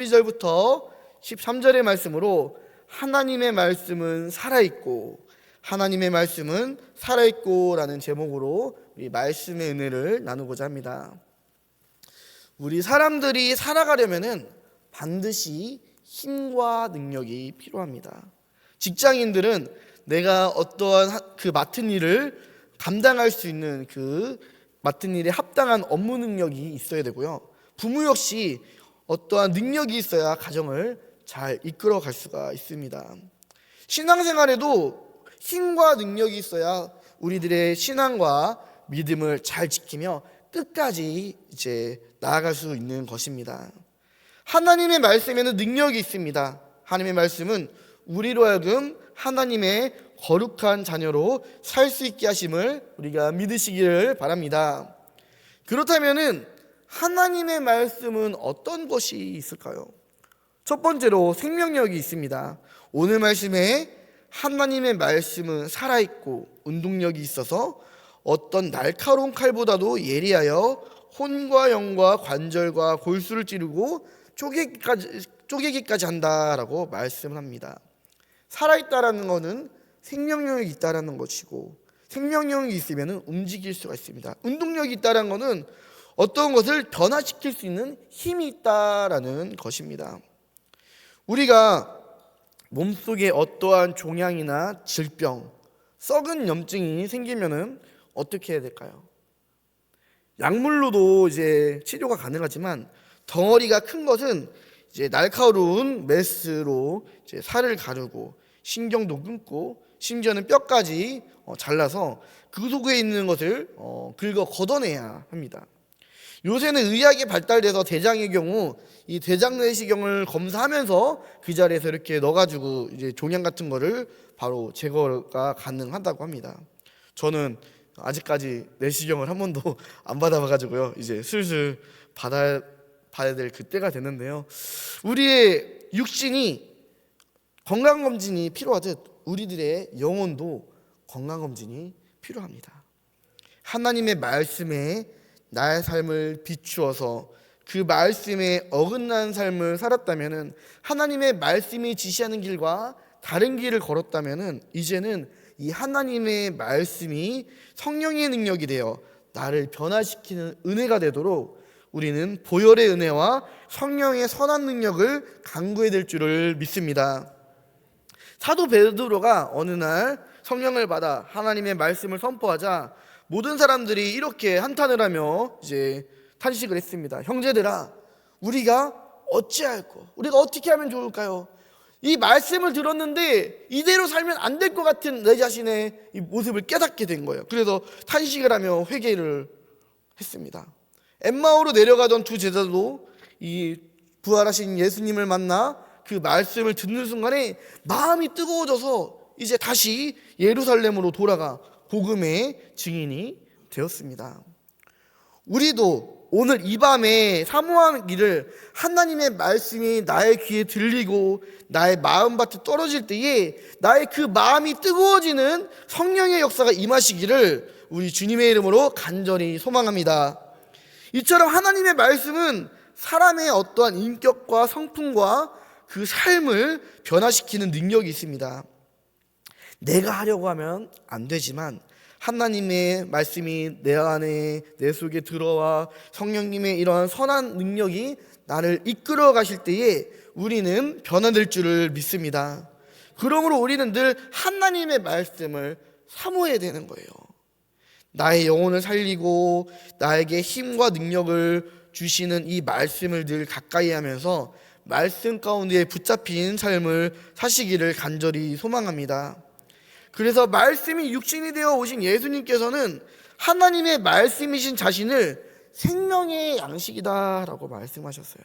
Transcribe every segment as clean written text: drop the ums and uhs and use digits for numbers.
12절부터 13절의 말씀으로 하나님의 말씀은 살아있고 하나님의 말씀은 살아있고 라는 제목으로 우리 말씀의 은혜를 나누고자 합니다. 우리 사람들이 살아가려면 반드시 힘과 능력이 필요합니다. 직장인들은 내가 어떠한 그 맡은 일을 감당할 수 있는 그 맡은 일에 합당한 업무 능력이 있어야 되고요. 부모 역시 어떠한 능력이 있어야 가정을 잘 이끌어 갈 수가 있습니다. 신앙생활에도 힘과 능력이 있어야 우리들의 신앙과 믿음을 잘 지키며 끝까지 나아갈 수 있는 것입니다. 하나님의 말씀에는 능력이 있습니다. 하나님의 말씀은 우리로 하여금 하나님의 거룩한 자녀로 살 수 있게 하심을 우리가 믿으시기를 바랍니다. 그렇다면은 하나님의 말씀은 어떤 것이 있을까요? 첫 번째로 생명력이 있습니다. 오늘 말씀에 하나님의 말씀은 살아있고 운동력이 있어서 어떤 날카로운 칼보다도 예리하여 혼과 영과 관절과 골수를 찌르고 쪼개기까지 한다라고 말씀을 합니다. 살아있다라는 것은 생명력이 있다라는 것이고, 생명력이 있으면 움직일 수가 있습니다. 운동력이 있다라는 것은 어떤 것을 변화시킬 수 있는 힘이 있다라는 것입니다. 우리가 몸속에 어떠한 종양이나 질병, 썩은 염증이 생기면은 어떻게 해야 될까요? 약물로도 치료가 가능하지만 덩어리가 큰 것은 날카로운 메스로 살을 가르고 신경도 끊고 심지어는 뼈까지 잘라서 그 속에 있는 것을 긁어 걷어내야 합니다. 요새는 의학이 발달돼서 대장의 경우 이 대장 내시경을 검사하면서 그 자리에서 이렇게 넣어가지고 종양 같은 거를 바로 제거가 가능하다고 합니다. 저는 아직까지 내시경을 한 번도 안 받아봐가지고요. 이제 슬슬 봐야 될 그때가 됐는데요. 우리의 육신이 건강검진이 필요하듯 우리들의 영혼도 건강검진이 필요합니다. 하나님의 말씀에 나의 삶을 비추어서 그 말씀에 어긋난 삶을 살았다면, 하나님의 말씀이 지시하는 길과 다른 길을 걸었다면 이제는 이 하나님의 말씀이 성령의 능력이 되어 나를 변화시키는 은혜가 되도록 우리는 보혈의 은혜와 성령의 선한 능력을 강구해야 될 줄을 믿습니다. 사도 베드로가 어느 날 성령을 받아 하나님의 말씀을 선포하자 모든 사람들이 이렇게 한탄을 하며 탄식을 했습니다. 형제들아, 우리가 어찌할꼬? 우리가 어떻게 하면 좋을까요? 이 말씀을 들었는데 이대로 살면 안 될 것 같은 내 자신의 이 모습을 깨닫게 된 거예요. 그래서 탄식을 하며 회개를 했습니다. 엠마오로 내려가던 두 제자도 이 부활하신 예수님을 만나 그 말씀을 듣는 순간에 마음이 뜨거워져서 이제 다시 예루살렘으로 돌아가 복음의 증인이 되었습니다. 우리도 오늘 이 밤에 사모하기를, 하나님의 말씀이 나의 귀에 들리고 나의 마음밭에 떨어질 때에 나의 그 마음이 뜨거워지는 성령의 역사가 임하시기를 우리 주님의 이름으로 간절히 소망합니다. 이처럼 하나님의 말씀은 사람의 어떠한 인격과 성품과 그 삶을 변화시키는 능력이 있습니다. 내가 하려고 하면 안 되지만 하나님의 말씀이 내 안에 내 속에 들어와 성령님의 이러한 선한 능력이 나를 이끌어 가실 때에 우리는 변화될 줄을 믿습니다. 그러므로 우리는 늘 하나님의 말씀을 사모해야 되는 거예요. 나의 영혼을 살리고 나에게 힘과 능력을 주시는 이 말씀을 늘 가까이 하면서 말씀 가운데 붙잡힌 삶을 사시기를 간절히 소망합니다. 그래서 말씀이 육신이 되어 오신 예수님께서는 하나님의 말씀이신 자신을 생명의 양식이다라고 말씀하셨어요.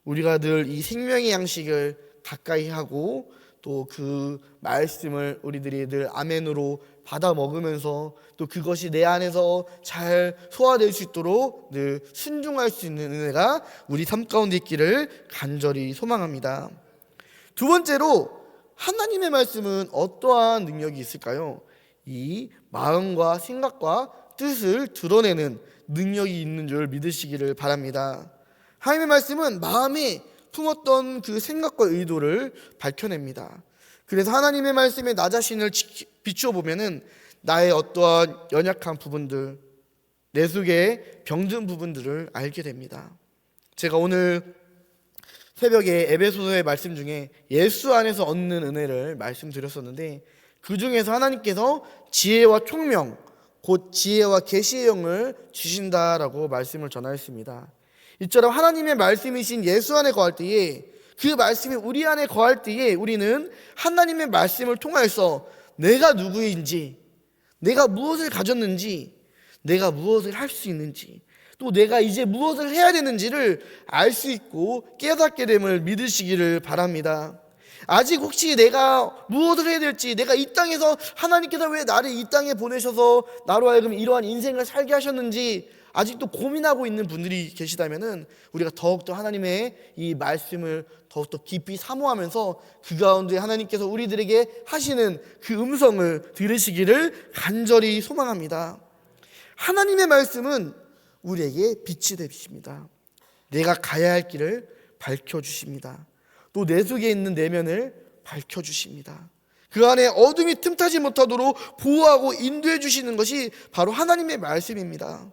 우리가 늘 이 생명의 양식을 가까이 하고 또 그 말씀을 우리들이 늘 아멘으로 받아 먹으면서 또 그것이 내 안에서 잘 소화될 수 있도록 늘 순종할 수 있는 은혜가 우리 삶 가운데 있기를 간절히 소망합니다. 두 번째로 하나님의 말씀은 어떠한 능력이 있을까요? 이 마음과 생각과 뜻을 드러내는 능력이 있는 줄 믿으시기를 바랍니다. 하나님의 말씀은 마음에 품었던 그 생각과 의도를 밝혀냅니다. 그래서 하나님의 말씀에 나 자신을 비추어 보면은 나의 어떠한 연약한 부분들, 내 속에 병든 부분들을 알게 됩니다. 제가 오늘 새벽에 에베소서의 말씀 중에 예수 안에서 얻는 은혜를 말씀드렸었는데, 그 중에서 하나님께서 지혜와 총명, 곧 지혜와 계시의 영을 주신다라고 말씀을 전하였습니다. 이처럼 하나님의 말씀이신 예수 안에 거할 때에, 그 말씀이 우리 안에 거할 때에 우리는 하나님의 말씀을 통하여서 내가 누구인지, 내가 무엇을 가졌는지, 내가 무엇을 할 수 있는지, 또 내가 이제 무엇을 해야 되는지를 알 수 있고 깨닫게 됨을 믿으시기를 바랍니다. 아직 혹시 내가 무엇을 해야 될지, 내가 이 땅에서 하나님께서 왜 나를 이 땅에 보내셔서 나로 하여금 이러한 인생을 살게 하셨는지 아직도 고민하고 있는 분들이 계시다면은, 우리가 더욱더 하나님의 이 말씀을 더욱더 깊이 사모하면서 그 가운데 하나님께서 우리들에게 하시는 그 음성을 들으시기를 간절히 소망합니다. 하나님의 말씀은 우리에게 빛이 되십니다. 내가 가야 할 길을 밝혀주십니다. 또 내 속에 있는 내면을 밝혀주십니다. 그 안에 어둠이 틈타지 못하도록 보호하고 인도해 주시는 것이 바로 하나님의 말씀입니다.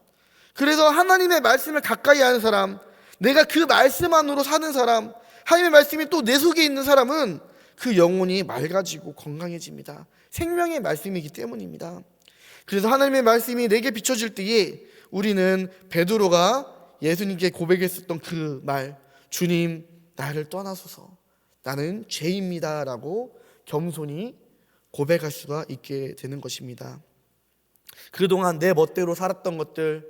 그래서 하나님의 말씀을 가까이 하는 사람, 내가 그 말씀 안으로 사는 사람, 하나님의 말씀이 또 내 속에 있는 사람은 그 영혼이 맑아지고 건강해집니다. 생명의 말씀이기 때문입니다. 그래서 하나님의 말씀이 내게 비춰질 때에 우리는 베드로가 예수님께 고백했었던 그 말, 주님 나를 떠나소서 나는 죄입니다 라고 겸손히 고백할 수가 있게 되는 것입니다. 그동안 내 멋대로 살았던 것들,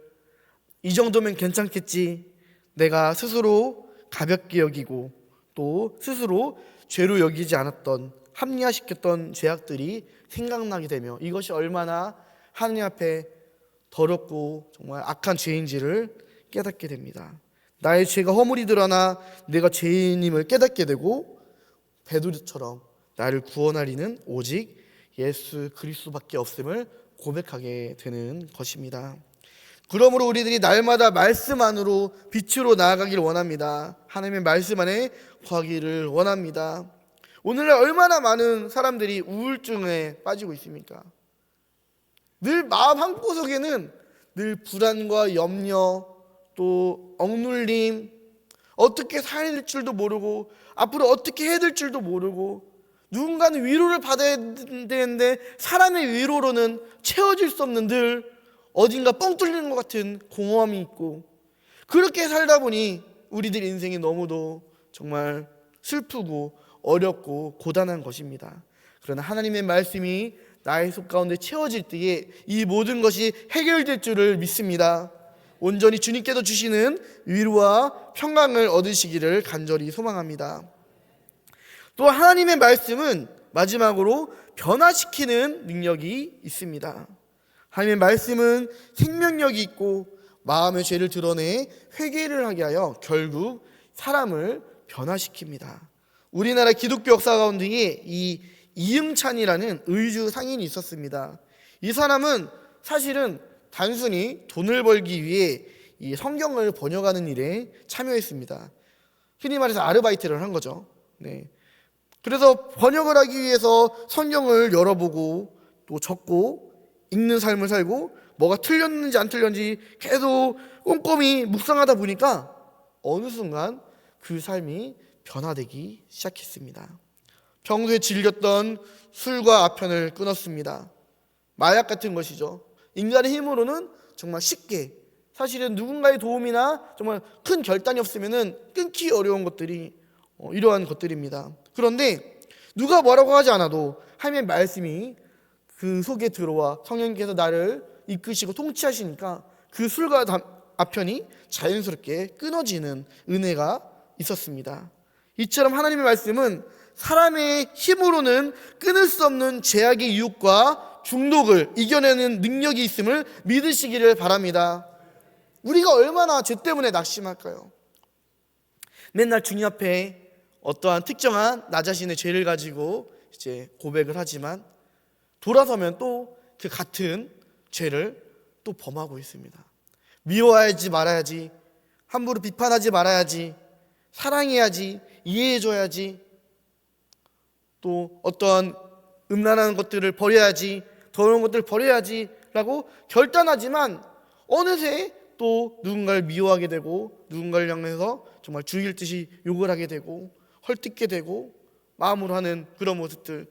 이 정도면 괜찮겠지, 내가 스스로 가볍게 여기고 또 스스로 죄로 여기지 않았던, 합리화시켰던 죄악들이 생각나게 되며 이것이 얼마나 하나님 앞에 더럽고 정말 악한 죄인지를 깨닫게 됩니다. 나의 죄가 허물이 드러나 내가 죄인임을 깨닫게 되고, 베드로처럼 나를 구원하리는 오직 예수 그리스도밖에 없음을 고백하게 되는 것입니다. 그러므로 우리들이 날마다 말씀 안으로 빛으로 나아가길 원합니다. 하나님의 말씀 안에 거하기를 원합니다. 오늘날 얼마나 많은 사람들이 우울증에 빠지고 있습니까? 늘 마음 한구석에는 늘 불안과 염려, 또 억눌림, 어떻게 살아야 될 줄도 모르고 앞으로 어떻게 해야 될 줄도 모르고, 누군가는 위로를 받아야 되는데 사람의 위로로는 채워질 수 없는 늘 어딘가 뻥 뚫리는 것 같은 공허함이 있고, 그렇게 살다 보니 우리들 인생이 너무도 정말 슬프고 어렵고 고단한 것입니다. 그러나 하나님의 말씀이 나의 속 가운데 채워질 때에 이 모든 것이 해결될 줄을 믿습니다. 온전히 주님께서 주시는 위로와 평강을 얻으시기를 간절히 소망합니다. 또 하나님의 말씀은 마지막으로 변화시키는 능력이 있습니다. 하나님의 말씀은 생명력이 있고 마음의 죄를 드러내 회개를 하게 하여 결국 사람을 변화시킵니다. 우리나라 기독교 역사 가운데에 이 이응찬이라는 의주 상인이 있었습니다. 이 사람은 사실은 단순히 돈을 벌기 위해 이 성경을 번역하는 일에 참여했습니다. 흔히 말해서 아르바이트를 한 거죠. 네. 그래서 번역을 하기 위해서 성경을 열어보고 또 적고 읽는 삶을 살고, 뭐가 틀렸는지 안 틀렸는지 계속 꼼꼼히 묵상하다 보니까 어느 순간 그 삶이 변화되기 시작했습니다. 평소에 즐겼던 술과 아편을 끊었습니다. 마약 같은 것이죠. 인간의 힘으로는 정말 쉽게, 사실은 누군가의 도움이나 정말 큰 결단이 없으면 끊기 어려운 것들이 이러한 것들입니다. 그런데 누가 뭐라고 하지 않아도 하나님의 말씀이 그 속에 들어와 성령께서 나를 이끄시고 통치하시니까 그 술과 아편이 자연스럽게 끊어지는 은혜가 있었습니다. 이처럼 하나님의 말씀은 사람의 힘으로는 끊을 수 없는 죄악의 유혹과 중독을 이겨내는 능력이 있음을 믿으시기를 바랍니다. 우리가 얼마나 죄 때문에 낙심할까요? 맨날 주님 앞에 어떠한 특정한 나 자신의 죄를 가지고 이제 고백을 하지만 돌아서면 또 그 같은 죄를 또 범하고 있습니다. 미워하지 말아야지, 함부로 비판하지 말아야지, 사랑해야지, 이해해줘야지, 또 어떠한 음란한 것들을 버려야지, 더러운 것들을 버려야지 라고 결단하지만 어느새 또 누군가를 미워하게 되고 누군가를 향해서 정말 죽일 듯이 욕을 하게 되고 헐뜯게 되고 마음으로 하는 그런 모습들,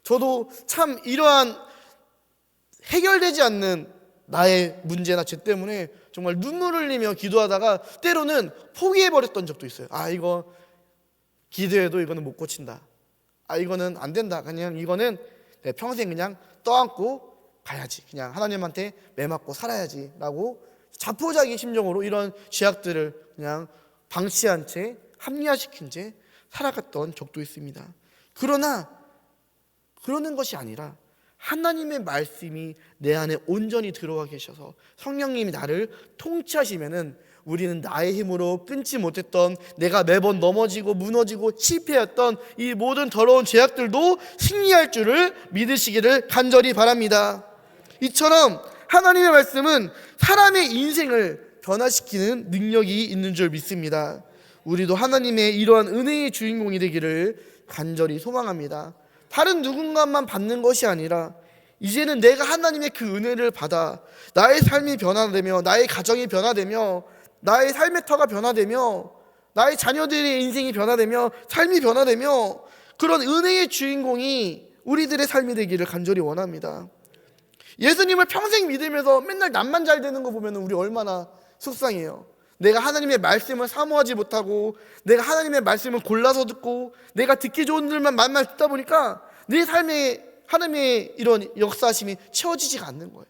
저도 참 이러한 해결되지 않는 나의 문제나 죄 때문에 정말 눈물을 흘리며 기도하다가 때로는 포기해버렸던 적도 있어요. 이거 기도해도 이거는 못 고친다, 이거는 안 된다, 그냥 이거는 내 평생 그냥 떠안고 가야지, 그냥 하나님한테 매맞고 살아야지 라고 자포자기 심정으로 이런 죄악들을 그냥 방치한 채, 합리화시킨 채 살아갔던 적도 있습니다. 그러나 그러는 것이 아니라 하나님의 말씀이 내 안에 온전히 들어와 계셔서 성령님이 나를 통치하시면은 우리는 나의 힘으로 끊지 못했던, 내가 매번 넘어지고 무너지고 실패했던 이 모든 더러운 죄악들도 승리할 줄을 믿으시기를 간절히 바랍니다. 이처럼 하나님의 말씀은 사람의 인생을 변화시키는 능력이 있는 줄 믿습니다. 우리도 하나님의 이러한 은혜의 주인공이 되기를 간절히 소망합니다. 다른 누군가만 받는 것이 아니라 이제는 내가 하나님의 그 은혜를 받아 나의 삶이 변화되며, 나의 가정이 변화되며, 나의 삶의 터가 변화되며, 나의 자녀들의 인생이 변화되며, 삶이 변화되며, 그런 은혜의 주인공이 우리들의 삶이 되기를 간절히 원합니다. 예수님을 평생 믿으면서 맨날 남만 잘 되는 거 보면 우리 얼마나 속상해요. 내가 하나님의 말씀을 사모하지 못하고, 내가 하나님의 말씀을 골라서 듣고, 내가 듣기 좋은 일만 만날 듣다 보니까 내 삶에 하나님의 이런 역사심이 채워지지가 않는 거예요.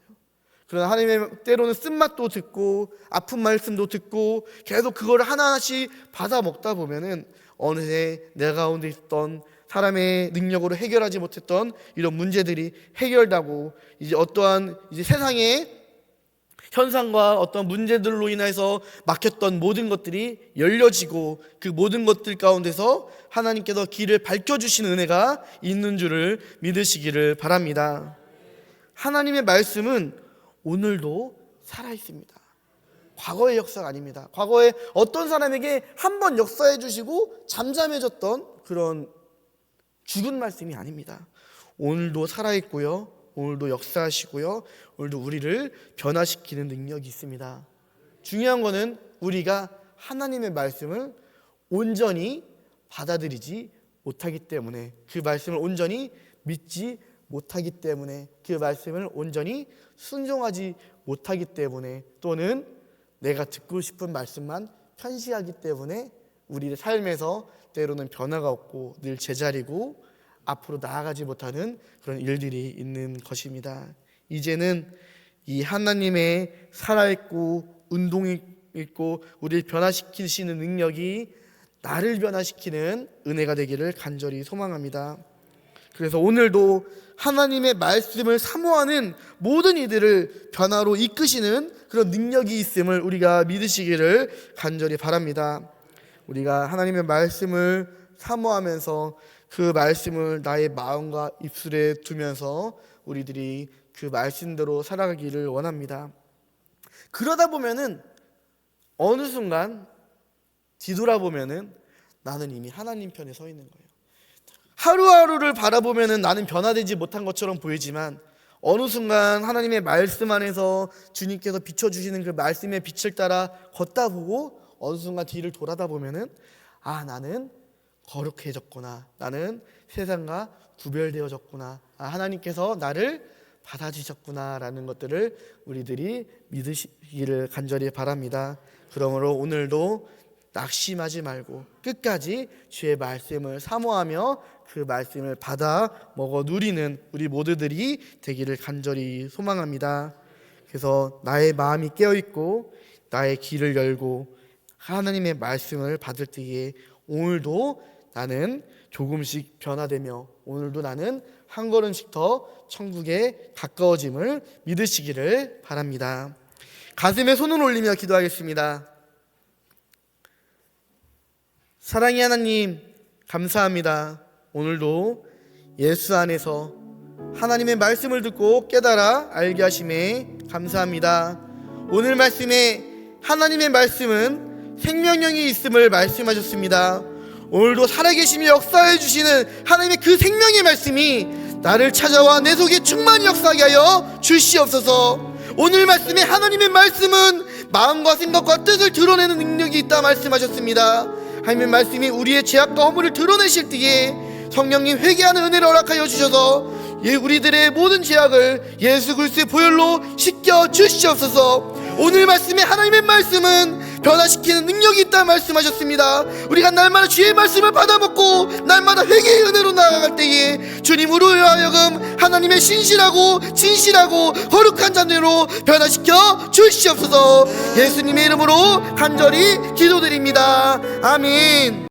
그러나 하나님의 때로는 쓴맛도 듣고 아픈 말씀도 듣고 계속 그거를 하나하나씩 받아 먹다 보면은 어느새 내 가운데 있던 사람의 능력으로 해결하지 못했던 이런 문제들이 해결되고, 이제 어떠한 이제 세상의 현상과 어떤 문제들로 인해서 막혔던 모든 것들이 열려지고, 그 모든 것들 가운데서 하나님께서 길을 밝혀주시는 은혜가 있는 줄을 믿으시기를 바랍니다. 하나님의 말씀은 오늘도 살아있습니다. 과거의 역사가 아닙니다. 과거에 어떤 사람에게 한번 역사해 주시고 잠잠해졌던 그런 죽은 말씀이 아닙니다. 오늘도 살아있고요, 오늘도 역사하시고요, 오늘도 우리를 변화시키는 능력이 있습니다. 중요한 거는 우리가 하나님의 말씀을 온전히 받아들이지 못하기 때문에, 그 말씀을 온전히 믿지 못하기 때문에, 그 말씀을 온전히 순종하지 못하기 때문에, 또는 내가 듣고 싶은 말씀만 편시하기 때문에 우리의 삶에서 때로는 변화가 없고 늘 제자리고 앞으로 나아가지 못하는 그런 일들이 있는 것입니다. 이제는 이 하나님의 살아있고 운동이 있고 우리를 변화시키시는 능력이 나를 변화시키는 은혜가 되기를 간절히 소망합니다. 그래서 오늘도 하나님의 말씀을 사모하는 모든 이들을 변화로 이끄시는 그런 능력이 있음을 우리가 믿으시기를 간절히 바랍니다. 우리가 하나님의 말씀을 사모하면서 그 말씀을 나의 마음과 입술에 두면서 우리들이 그 말씀대로 살아가기를 원합니다. 그러다 보면은 어느 순간 뒤돌아보면은 나는 이미 하나님 편에 서 있는 거예요. 하루하루를 바라보면은 나는 변화되지 못한 것처럼 보이지만 어느 순간 하나님의 말씀 안에서 주님께서 비춰주시는 그 말씀의 빛을 따라 걷다 보고 어느 순간 뒤를 돌아다 보면은 나는 거룩해졌구나, 나는 세상과 구별되어졌구나, 하나님께서 나를 받아주셨구나 라는 것들을 우리들이 믿으시기를 간절히 바랍니다. 그러므로 오늘도 낙심하지 말고 끝까지 주의 말씀을 사모하며 그 말씀을 받아 먹어 누리는 우리 모두들이 되기를 간절히 소망합니다. 그래서 나의 마음이 깨어있고 나의 귀를 열고 하나님의 말씀을 받을 때에 오늘도 나는 조금씩 변화되며 오늘도 나는 한 걸음씩 더 천국에 가까워짐을 믿으시기를 바랍니다. 가슴에 손을 올리며 기도하겠습니다. 사랑의 하나님, 감사합니다. 오늘도 예수 안에서 하나님의 말씀을 듣고 깨달아 알게 하심에 감사합니다. 오늘 말씀에 하나님의 말씀은 생명력이 있음을 말씀하셨습니다. 오늘도 살아계시며 역사해 주시는 하나님의 그 생명의 말씀이 나를 찾아와 내 속에 충만히 역사하게 하여 주시옵소서. 오늘 말씀에 하나님의 말씀은 마음과 생각과 뜻을 드러내는 능력이 있다 말씀하셨습니다. 하나님의 말씀이 우리의 죄악과 허물을 드러내실 때에 성령님 회개하는 은혜를 허락하여 주셔서 우리들의 모든 죄악을 예수 그리스도의 보혈로 씻겨 주시옵소서. 오늘 말씀에 하나님의 말씀은 변화시키는 능력이 있다 말씀하셨습니다. 우리가 날마다 주의 말씀을 받아먹고 날마다 회개의 은혜로 나아갈 때에 주님으로 하여금 하나님의 신실하고 진실하고 거룩한 자녀로 변화시켜 주시옵소서. 예수님의 이름으로 간절히 기도드립니다. 아멘.